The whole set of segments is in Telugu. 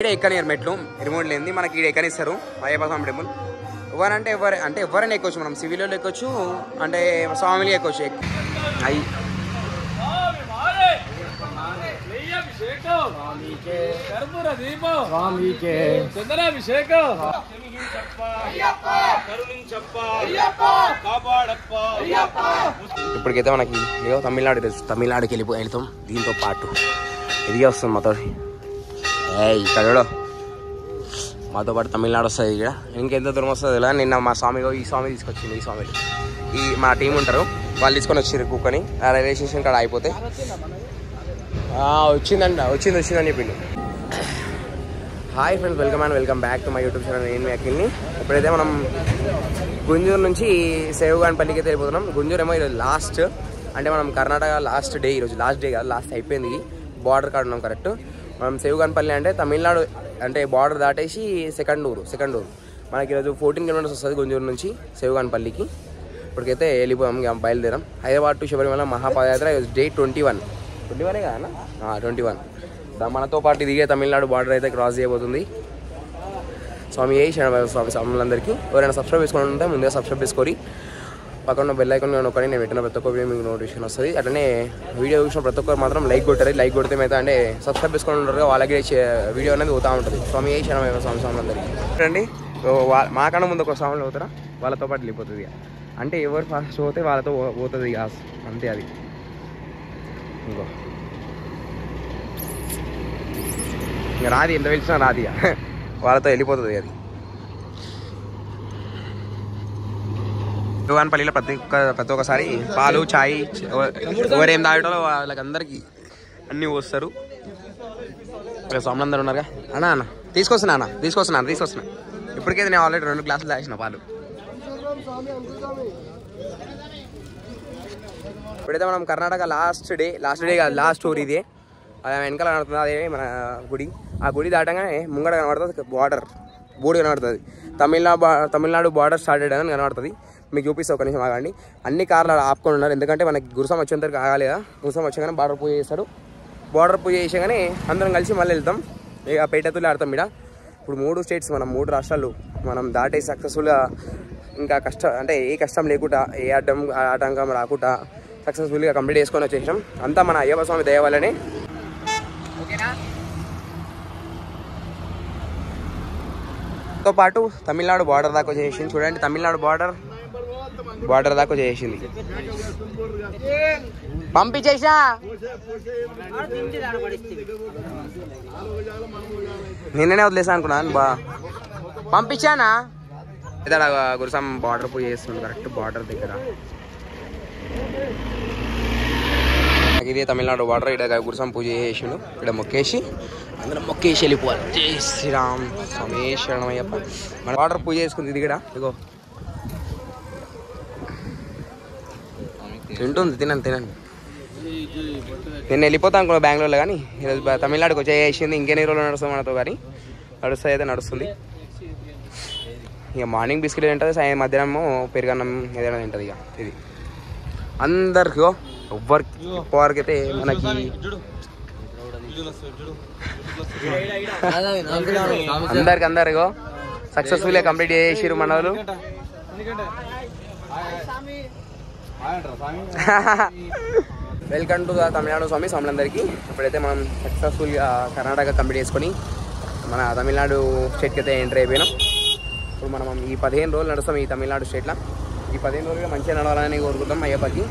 ఈడ ఎక్కనియర్ మెట్లు రిమోట్ లేని మనకి ఈడ ఎక్కనిస్తారు అయ్యప్ప స్వామి టెంపుల్. ఎవరైనా ఎక్కొచ్చు, మనం సివిల్లో ఎక్కొచ్చు, అంటే స్వామిలు ఎక్కొచ్చు. అయ్యి ఇప్పటికైతే మనకి ఏదో తమిళనాడుకి వెళ్తాం. దీంతో పాటు ఇది వస్తుంది మాతో, ఇక్కడ మాతో పాటు తమిళనాడు వస్తుంది. ఇక్కడ ఇంకెంత దూరం వస్తుంది ఇలా. నిన్న మా స్వామి ఈ స్వామి తీసుకొచ్చింది. ఈ స్వామి మా టీం ఉంటారు, వాళ్ళు తీసుకొని వచ్చారు కుక్కని. ఆ రైల్వే స్టేషన్ కాడ అయిపోతే వచ్చిందని చెప్పిండు. Hi friends, welcome back to my YouTube channel. నేను మీ అఖిల్ని. ఇప్పుడైతే మనం గుంజూరు నుంచి సేవుగాన్పల్లికి అయితే వెళ్ళిపోతున్నాం. గుంజూరు ఏమో ఈరోజు లాస్ట్, అంటే మనం కర్ణాటక లాస్ట్ డే. ఈరోజు లాస్ట్ డే కాదు, లాస్ట్ అయిపోయింది. బార్డర్ కాడ ఉన్నాం కరెక్ట్. మనం సేవుగాన్పల్లి అంటే తమిళనాడు, అంటే బార్డర్ దాటేసి సెకండ్ ఊరు. మనకి ఈరోజు 14 కిలోమీటర్స్ వస్తుంది గుంజూరు నుంచి సేవుగాన్పల్లికి. ఇప్పటికైతే వెళ్ళిపోయాం, బయలుదేరాం. హైదరాబాద్ టు శబరిమల మహాపాదయాత్ర డే 21 కదా, 21. మనతో పాటు దిగే తమిళనాడు బార్డర్ అయితే క్రాస్ చేయబోతుంది. స్వామి స్వాములందరికీ ఎవరైనా సబ్స్క్రైబ్ చేసుకుని ఉంటే ముందే సబ్స్క్రైబ్ చేసుకొని పక్కన బెల్ ఐకాన్ నొక్కని. నేను పెట్టిన ప్రతి ఒక్క వీడియో మీకు నోటిఫికేషన్ వస్తుంది. అట్లనే వీడియో చూసిన ప్రతి ఒక్కరు మాత్రం లైక్ కొట్టారు. లైక్ కొడితే అయితే అంటే సబ్స్క్రైబ్ చేసుకొని ఉంటారు, వాళ్ళకి వీడియో అనేది పోతూ ఉంటుంది. స్వామి స్వాములందరికీ రండి. మాకన్నా ముందు ఒక స్వాములు పోతారా, వాళ్ళతో పాటు వెళ్ళిపోతుంది. అంటే ఎవరు ఫాస్ట్ పోతే వాళ్ళతో పోతుంది ఇక, అంతే. అది ఇంకో ఇంకా రాది, ఎంత పిలిచినా రాది, వాళ్ళతో వెళ్ళిపోతుంది. అది సేవుగాన్పల్లిలో ప్రతి ఒక్కసారి పాలు, ఛాయ్, ఎవరేం తాగటో వాళ్ళకి అందరికీ అన్నీ పోస్తారు. స్వాములందరూ ఉన్నారుగా. అన్న తీసుకొస్తున్నా. ఇప్పటికైతే నేను ఆల్రెడీ 2 గ్లాసులు తాగిన పాలు. ఇప్పుడైతే మనం కర్ణాటక లాస్ట్ డే కాదు, లాస్ట్ ఊరు ఇదే. అది వెనకాల కనబడుతుంది, అదే మన గుడి. ఆ గుడి దాటంగానే ముంగడ కనబడుతుంది బోర్డు కనబడుతుంది. తమిళనాడు బార్డర్ స్టార్టెడ్ అని కనబడుతుంది. మీకు చూపిస్తే ఒక నిమిషం ఆగండి. అన్ని కార్లు ఆపుకొని ఉన్నారు, ఎందుకంటే మనకి గురుసం వచ్చేంతవరకు ఆగాలి కదా. గురుసం వచ్చాగానే బార్డర్ పూజ చేస్తారు. బార్డర్ పూజ చేసాగానే అందరం కలిసి మళ్ళీ వెళ్తాం. ఇక పేటతులు ఆడతాం. ఇక్కడ ఇప్పుడు 3 స్టేట్స్, మనం 3 రాష్ట్రాలు మనం దాటే సక్సెస్ఫుల్గా, ఇంకా అంటే ఏ కష్టం లేకుండా, ఏ ఆటంకం రాకుండా సక్సెస్ఫుల్గా కంప్లీట్ చేసుకొని వచ్చేసాం. అంతా మన అయ్యప్ప స్వామి దయ వల్లనే. ఓకేనా? తో పాటు తమిళనాడు బార్డర్ దాకా వచ్చేసింది. చూడండి, తమిళనాడు బార్డర్ దాకా వచ్చేసింది. పంపించేసా, నిన్ననే వదిలేసా అనుకున్నాను. పంపించానా? ఇదా గురుసం బార్డర్ పూజ చేస్తుంది కరెక్ట్ బార్డర్ దగ్గర. ఇదే తమిళనాడు బార్డర్. ఇక్కడ గురుసం పూజ చేసిండు. ఇక్కడ మొక్కేసి అందరం వెళ్ళిపోవాలి. జై శ్రీరామ్, స్వామి శరణమయ్యప్ప. మన బార్డర్ పూజ చేసుకుంది ఇది కూడా. ఇగో తినండి. నేను వెళ్ళిపోతాను అనుకున్నా బెంగళూరులో, కానీ ఈరోజు తమిళనాడుకి వచ్చేసింది. ఇంకెన్ని రోజులు నడుస్తుంది మనతో, కానీ నడుస్తుంది. ఇక మార్నింగ్ బిస్కెట్ తింటుంది, మధ్యాహ్నం పెరుగన్నం ఏదైనా తింటుంది. ఇక ఇది అందరికి ఎవరికి అయితే మనకి అందరికో సక్సెస్ఫుల్గా కంప్లీట్ చేసిరు మన వాళ్ళు. వెల్కమ్ టు తమిళనాడు స్వాములందరికీ. ఇప్పుడైతే మనం సక్సెస్ఫుల్గా కర్ణాటక కంప్లీట్ చేసుకొని మన తమిళనాడు స్టేట్కి అయితే ఎంటర్ అయిపోయినాం. ఇప్పుడు మనం ఈ 15 రోజులు నడుస్తాం ఈ తమిళనాడు స్టేట్లో. ఈ 15 రోజులుగా మంచిగా నడవాలని కోరుకుంటాం అయ్యప్పకి.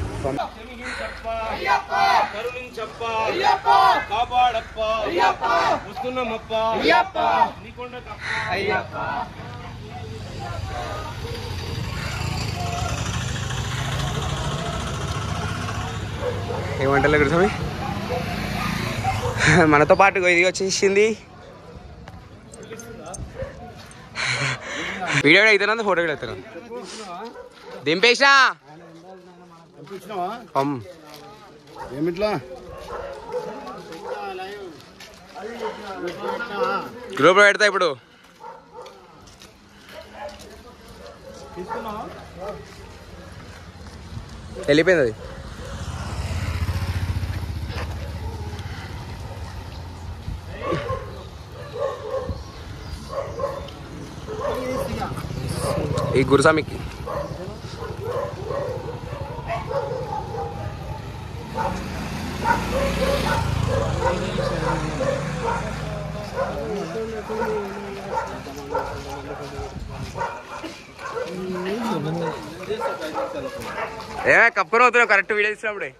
ఏమంటలే గురుస్వామి, మనతో పాటు ఇది వచ్చేసింది. వీడియో కూడా అవుతున్నా, ఫోటో కూడా అవుతున్నా. దింపేసా గ్రూప్లో పెడతా. ఇప్పుడు వెళ్ళిపోయింది అది. ఈ గురుస్వామికి. ఏమే కప్పుకొని అవుతున్నావు కరెక్ట్ వీడియో ఇచ్చినప్పుడే.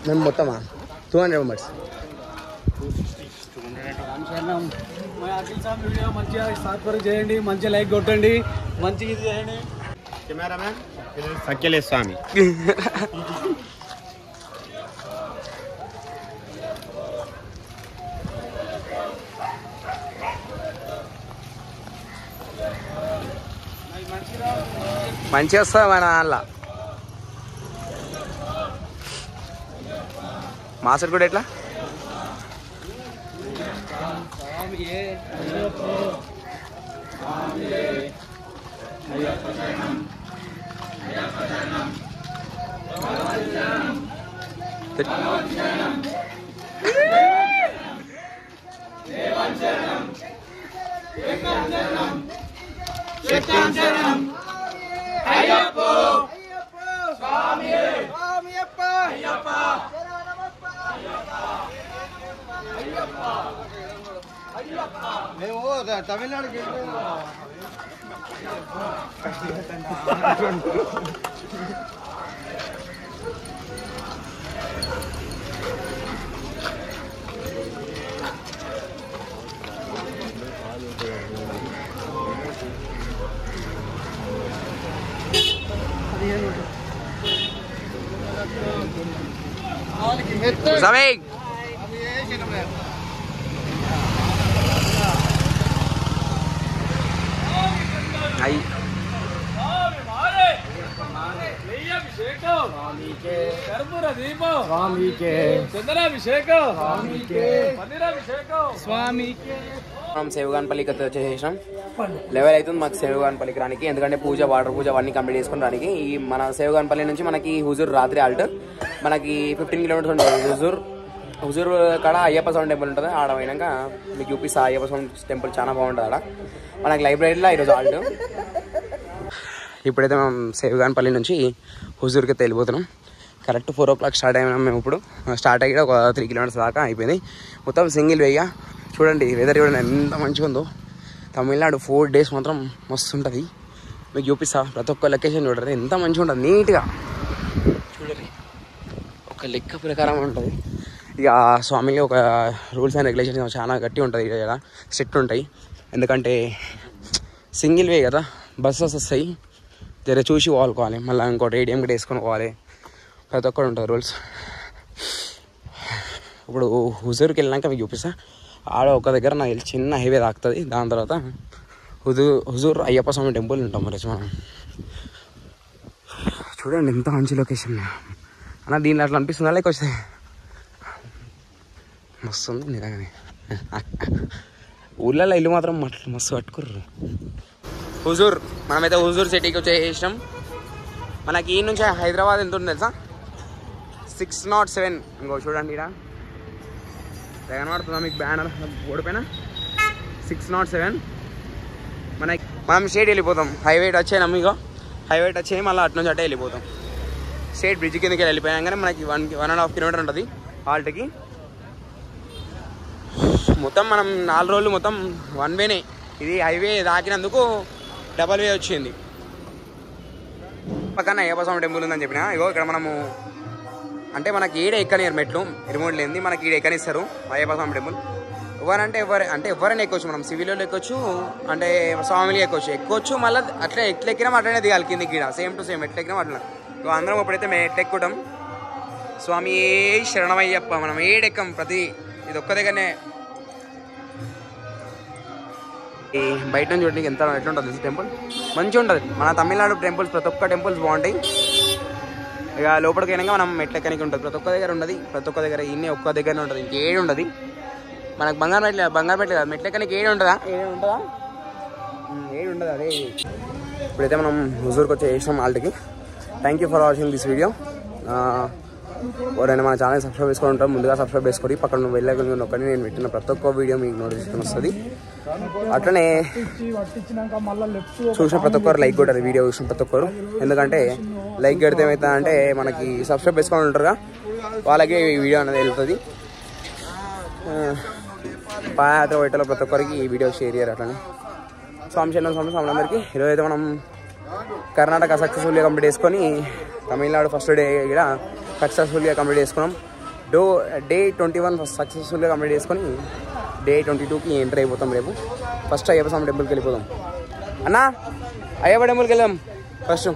మేము మొత్తమా 200 మెంబర్స్. మంచిగా సబ్స్క్రైబ్ చేయండి, మంచిగా లైక్ కొట్టండి, మంచిగా ఇది చేయండి. కెమెరామ్యాన్ అఖిలేష్ స్వామి. మంచిగా వస్తుంది మన దానిలో. మాసర్ కూడా ఎట్లా మేము తమిళనాడుకి మనం సేవగాన్పల్లికి వచ్చేసాం. లెవెల్ అవుతుంది మాకు సేవగాన్పల్లికి రానికి, ఎందుకంటే పూజ వాటర్ పూజ అవన్నీ కంప్లీట్ చేసుకుని రానికి. ఈ మన సేవగాన్పల్లి నుంచి మనకి హుజూర్ రాత్రి ఆల్ట్ మనకి 15 కిలోమీటర్స్ ఉంటుంది. హుజూర్ కాడ అయ్యప్ప స్వామి టెంపుల్ ఉంటుంది. ఆడ పోయినాక మీకు చూపిస్తా. అయ్యప్ప స్వామి టెంపుల్ చాలా బాగుంటుంది ఆడ. మనకి లైబ్రరీలో ఈరోజు ఆల్ట్. ఇప్పుడైతే మనం సేవగాన్పల్లి నుంచి హుజూర్కి వెళ్ళిపోతున్నాం. కరెక్ట్ 4 o'clock స్టార్ట్ అయినాం మేము. ఇప్పుడు స్టార్ట్ అయ్యి ఒక 3 kilometers దాకా అయిపోయింది. మొత్తం సింగిల్ వేగా. చూడండి వెదర్ చూడండి ఎంత మంచిగా ఉందో. తమిళనాడు 4 days మాత్రం మస్తు ఉంటుంది. మీకు చూపిస్తా. ప్రతి ఒక్క లొకేషన్ చూడండి ఎంత మంచిగా ఉంటుంది, నీట్గా చూడండి. ఒక లెక్క ప్రకారం ఉంటుంది. ఇక స్వామికి ఒక రూల్స్ అండ్ రెగ్యులేషన్స్ చాలా గట్టి ఉంటుంది. ఇక్కడ స్ట్రిక్ట్ ఉంటాయి. ఎందుకంటే సింగిల్ వే కదా, బస్సెస్ వస్తాయి. జర చూసి పోవాలి. మళ్ళీ ఇంకోటి ADM కూడా వేసుకొని పోవాలి. ప్రతి ఒక్కరు ఉంటుంది రూల్స్. ఇప్పుడు హుజూర్కి వెళ్ళినాక మీకు చూపిస్తా. ఆడ ఒక దగ్గర నాకు చిన్న హైవే తాకుతుంది. దాని తర్వాత హుజూర్ అయ్యప్ప స్వామి టెంపుల్ ఉంటాం. మరి మనం చూడండి ఎంత మంచి లొకేషన్ అన్న. దీనిలో అట్లా అనిపిస్తుందా లేక వస్తే మస్తు ఉంది నిజంగానే. ఊళ్ళల్లో ఇల్లు మాత్రం మస్తు కట్టుకుర్రు. హుజూర్ మనమైతే హుజూర్ సిటీకి వచ్చేసినాం. మనకి ఈ నుంచి హైదరాబాద్ ఎంత ఉంది తెలుసా? 607. ఇంకో చూడండి ఇక్కడ కనబడుతుందా మీకు బ్యానర్ ఓడిపోయిన 607. మనం స్ట్రేట్ వెళ్ళిపోతాం. హైవే టచ్ అయినాం. ఇగో హైవే టచ్ అయ్యి మళ్ళీ అటు నుంచి అటే వెళ్ళిపోతాం. స్ట్రేట్ బ్రిడ్జ్ కిందకి వెళ్ళిపోయాం. కానీ మనకి 1.5 kilometer ఉంటుంది హాల్ట్కి. మొత్తం మనం 4 రోజులు మొత్తం 1 వేనే. ఇది హైవే దాకినందుకు డబల్ వే వచ్చింది. పక్కన అయ్యప్ప స్వామి టెంపుల్ ఉందని చెప్పిన. ఇగో ఇక్కడ మనము అంటే మనకి ఈడ ఎక్కనియరు మెట్లు, రిమోట్ లేనిది మనకి ఈడ ఎక్కనిస్తారు అయ్యప్ప స్వామి టెంపుల్. ఎవరైనా ఎక్కొచ్చు. మనం సివిల్లో ఎక్కొచ్చు, అంటే స్వామిలు ఎక్కొచ్చు. మళ్ళీ అట్లా ఎట్లా ఎక్కినాం అట్లనే దిగాలి కిందికి. ఈడ సేమ్ టు సేమ్ ఎట్లా ఎక్కినాం అట్లా. అందరం ఎప్పుడైతే మేము ఎట్లా ఎక్కుతాం స్వామి శరణమయ్యప్ప. మనం ఏడెక్కం ప్రతి ఇది ఒక్క దగ్గరనే. ఈ బయట నుంచి చూడండి ఎంత ఎట్లుంటుంది టెంపుల్. మంచిగా ఉంటుంది. మన తమిళనాడు టెంపుల్స్ ప్రతి ఒక్క టెంపుల్స్ బాగుంటాయి. ఇక లోపలికి అయినాక మనం మెట్లెక్కనికి ఉంటుంది. ప్రతి ఒక్క దగ్గర ఉండదు. ప్రతి ఒక్క దగ్గర ఇన్ని ఒక్క దగ్గరనే ఉంటుంది. ఇంకేడు ఉండదు. మనకు బంగారపేట కాదు మెట్లెక్కనికి ఏడు ఉంటుందా? ఉండదు అదే. ఇప్పుడైతే మనం హుజూర్కి వచ్చేసాం ఆల్ట్కి. Thank you for watching this video. ఎవరైనా మన ఛానల్ సబ్స్క్రైబ్ చేసుకొని ఉంటాం, ముందుగా సబ్స్క్రైబ్ చేసుకొని పక్కన వెళ్ళగలిగిన నొక్కని నేను పెట్టిన ప్రతి ఒక్క వీడియో మీకు నోటిఫికేషన్ వస్తుంది. అట్లనే చూసిన ప్రతి ఒక్కరు లైక్ కొట్టారు, వీడియో చూసిన ప్రతి ఒక్కరు. ఎందుకంటే లైక్ కొడితే ఏమవుతుందంటే మనకి సబ్స్క్రైబ్ చేసుకొని ఉంటారుగా వాళ్ళకి ఈ వీడియో అనేది వెళ్తుంది. పాదయాత్ర పెట్టలో ప్రతి ఒక్కరికి ఈ వీడియో షేర్ చేయరు. అట్లనే స్వామి అందరికీ ఈరోజు అయితే మనం కర్ణాటక సక్సెస్ఫుల్గా కంప్లీట్ చేసుకొని తమిళనాడు ఫస్ట్ డే కూడా సక్సెస్ఫుల్గా కంప్లీట్ చేసుకున్నాం. డే 21 సక్సెస్ఫుల్గా కంప్లీట్ చేసుకొని డే 22కి ఎంటర్ అయిపోతాం. రేపు ఫస్ట్ అయ్యప్ప స్వామి టెంపుల్కి వెళ్ళిపోదాం. అన్నా అయ్యప్ప టెంపుల్కి వెళ్దాం ఫస్ట్.